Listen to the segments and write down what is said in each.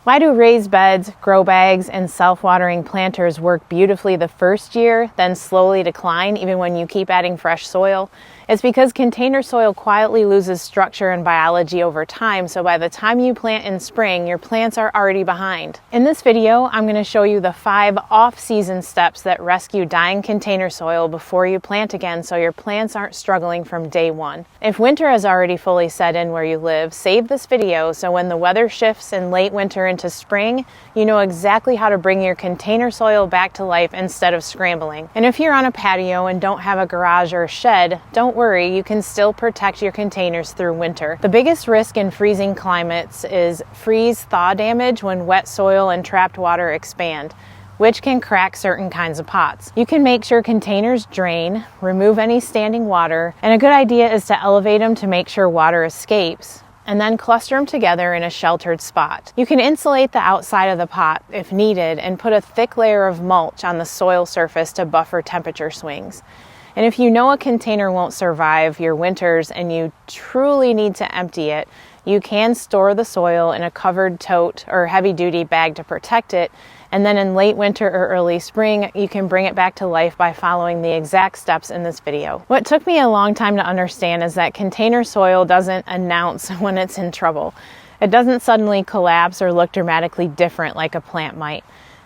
Why do raised beds, grow bags, and self-watering planters work beautifully the first year, then slowly decline even when you keep adding fresh soil? It's because container soil quietly loses structure and biology over time, so by the time you plant in spring, your plants are already behind. In this video, I'm going to show you the 5 off-season steps that rescue dying container soil before you plant again so your plants aren't struggling from day one. If winter has already fully set in where you live, save this video so when the weather shifts in late winter into spring, you know exactly how to bring your container soil back to life instead of scrambling. And if you're on a patio and don't have a garage or a shed, don't worry, you can still protect your containers through winter. The biggest risk in freezing climates is freeze-thaw damage when wet soil and trapped water expand, which can crack certain kinds of pots. You can make sure containers drain, remove any standing water, and a good idea is to elevate them to make sure water escapes, and then cluster them together in a sheltered spot. You can insulate the outside of the pot if needed and put a thick layer of mulch on the soil surface to buffer temperature swings. And if you know a container won't survive your winters and you truly need to empty it, you can store the soil in a covered tote or heavy-duty bag to protect it, and then in late winter or early spring, you can bring it back to life by following the exact steps in this video. What took me a long time to understand is that container soil doesn't announce when it's in trouble. It doesn't suddenly collapse or look dramatically different like a plant might.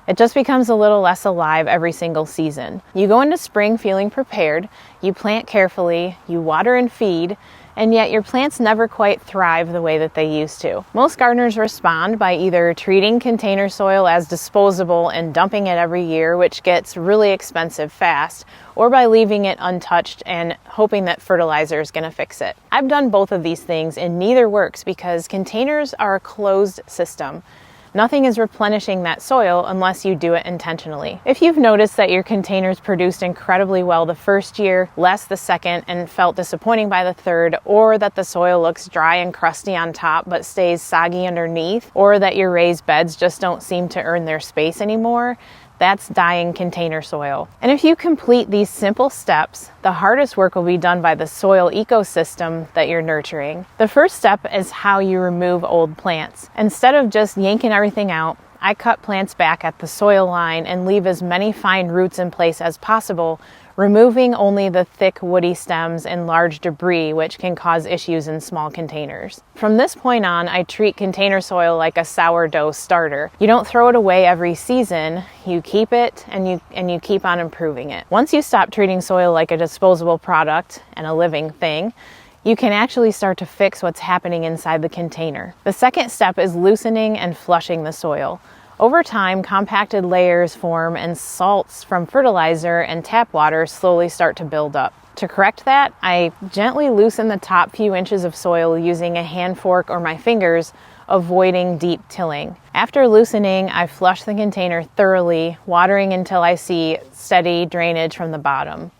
It just becomes a little less alive every single season. You go into spring feeling prepared, you plant carefully, you water and feed, and yet your plants never quite thrive the way that they used to. Most gardeners respond by either treating container soil as disposable and dumping it every year, which gets really expensive fast, or by leaving it untouched and hoping that fertilizer is going to fix it. I've done both of these things and neither works because containers are a closed system. Nothing is replenishing that soil unless you do it intentionally. If you've noticed that your containers produced incredibly well the first year, less the second, and felt disappointing by the third, or that the soil looks dry and crusty on top but stays soggy underneath, or that your raised beds just don't seem to earn their space anymore, that's dying container soil. And if you complete these simple steps, the hardest work will be done by the soil ecosystem that you're nurturing. The first step is how you remove old plants. Instead of just yanking everything out, I cut plants back at the soil line and leave as many fine roots in place as possible, removing only the thick woody stems and large debris which can cause issues in small containers. From this point on, I treat container soil like a sourdough starter. You don't throw it away every season, you keep it and you keep on improving it. Once you stop treating soil like a disposable product and a living thing, you can actually start to fix what's happening inside the container. The second step is loosening and flushing the soil. Over time, compacted layers form and salts from fertilizer and tap water slowly start to build up. To correct that, I gently loosen the top few inches of soil using a hand fork or my fingers, avoiding deep tilling. After loosening, I flush the container thoroughly, watering until I see steady drainage from the bottom.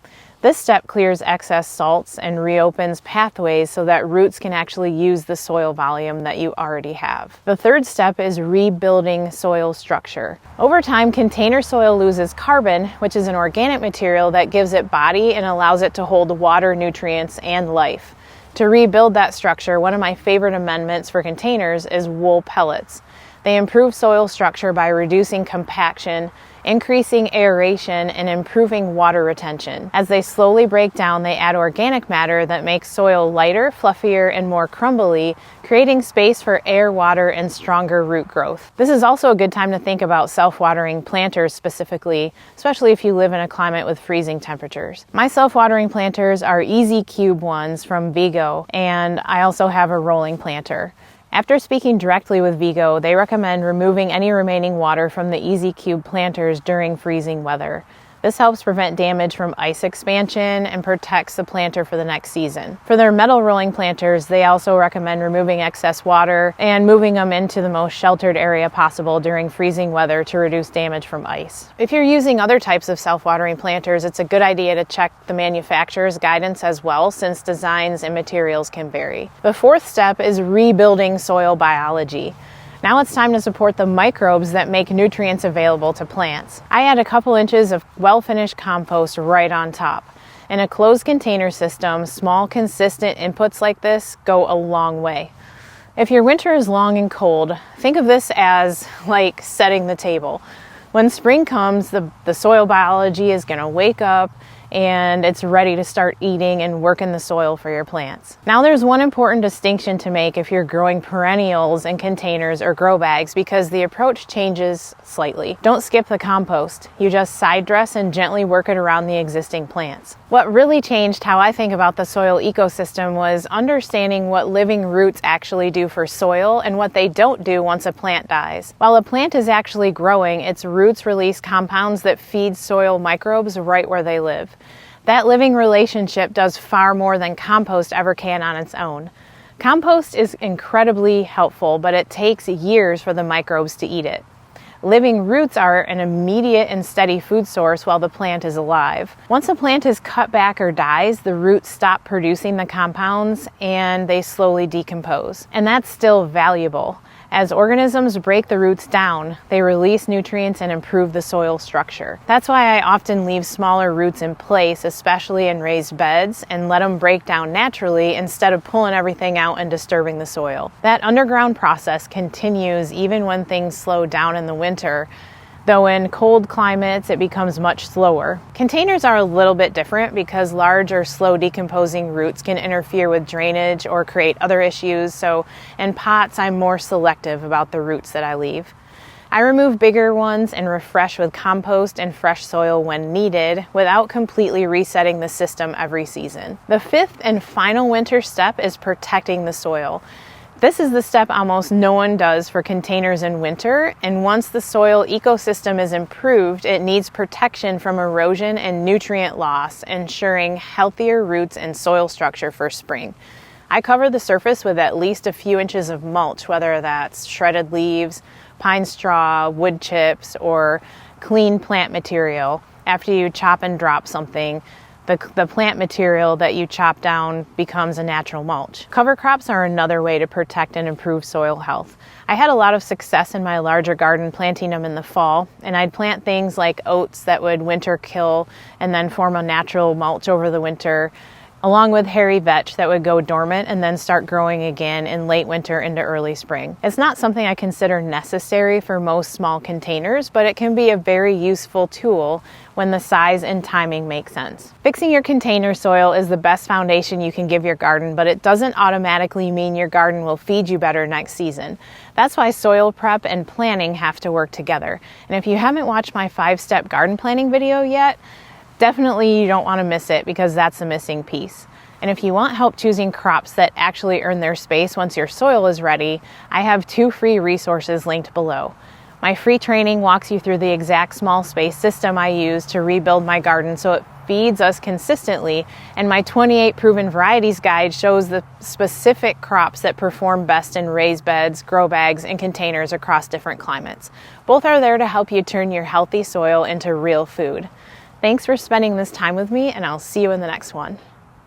This step clears excess salts and reopens pathways so that roots can actually use the soil volume that you already have. The third step is rebuilding soil structure. Over time, container soil loses carbon, which is an organic material that gives it body and allows it to hold water, nutrients, and life. To rebuild that structure, one of my favorite amendments for containers is wool pellets. They improve soil structure by reducing compaction, increasing aeration, and improving water retention. As they slowly break down, they add organic matter that makes soil lighter, fluffier, and more crumbly, creating space for air, water, and stronger root growth. This is also a good time to think about self-watering planters specifically, especially if you live in a climate with freezing temperatures. My self-watering planters are Easy Cube ones from Vigo, and I also have a rolling planter. After speaking directly with Vigo, they recommend removing any remaining water from the Easy Cube planters during freezing weather. This helps prevent damage from ice expansion and protects the planter for the next season. For their metal rolling planters, they also recommend removing excess water and moving them into the most sheltered area possible during freezing weather to reduce damage from ice. If you're using other types of self-watering planters, it's a good idea to check the manufacturer's guidance as well, since designs and materials can vary. The fourth step is rebuilding soil biology. Now it's time to support the microbes that make nutrients available to plants. I add a couple inches of well-finished compost right on top. In a closed container system, small, consistent inputs like this go a long way. If your winter is long and cold, think of this as like setting the table. When spring comes, the soil biology is going to wake up and it's ready to start eating and working the soil for your plants. Now there's one important distinction to make if you're growing perennials in containers or grow bags, because the approach changes slightly. Don't skip the compost. You just side dress and gently work it around the existing plants. What really changed how I think about the soil ecosystem was understanding what living roots actually do for soil and what they don't do once a plant dies. While a plant is actually growing, its roots release compounds that feed soil microbes right where they live. That living relationship does far more than compost ever can on its own. Compost is incredibly helpful, but it takes years for the microbes to eat it. Living roots are an immediate and steady food source while the plant is alive. Once a plant is cut back or dies, the roots stop producing the compounds and they slowly decompose. And that's still valuable. As organisms break the roots down, they release nutrients and improve the soil structure. That's why I often leave smaller roots in place, especially in raised beds, and let them break down naturally instead of pulling everything out and disturbing the soil. That underground process continues even when things slow down in the winter, though in cold climates it becomes much slower. Containers are a little bit different because large or slow decomposing roots can interfere with drainage or create other issues, so in pots I'm more selective about the roots that I leave. I remove bigger ones and refresh with compost and fresh soil when needed without completely resetting the system every season. The fifth and final winter step is protecting the soil. This is the step almost no one does for containers in winter, and once the soil ecosystem is improved, it needs protection from erosion and nutrient loss, ensuring healthier roots and soil structure for spring. I cover the surface with at least a few inches of mulch, whether that's shredded leaves, pine straw, wood chips, or clean plant material. After you chop and drop something, the plant material that you chop down becomes a natural mulch. Cover crops are another way to protect and improve soil health. I had a lot of success in my larger garden planting them in the fall, and I'd plant things like oats that would winter kill and then form a natural mulch over the winter, along with hairy vetch that would go dormant and then start growing again in late winter into early spring. It's not something I consider necessary for most small containers, but it can be a very useful tool when the size and timing make sense. Fixing your container soil is the best foundation you can give your garden, but it doesn't automatically mean your garden will feed you better next season. That's why soil prep and planning have to work together. And if you haven't watched my 5-step garden planning video yet, definitely you don't want to miss it, because that's the missing piece. And if you want help choosing crops that actually earn their space once your soil is ready, I have 2 free resources linked below. My free training walks you through the exact small space system I use to rebuild my garden so it feeds us consistently, and my 28 proven varieties guide shows the specific crops that perform best in raised beds, grow bags, and containers across different climates. Both are there to help you turn your healthy soil into real food. Thanks for spending this time with me, and I'll see you in the next one.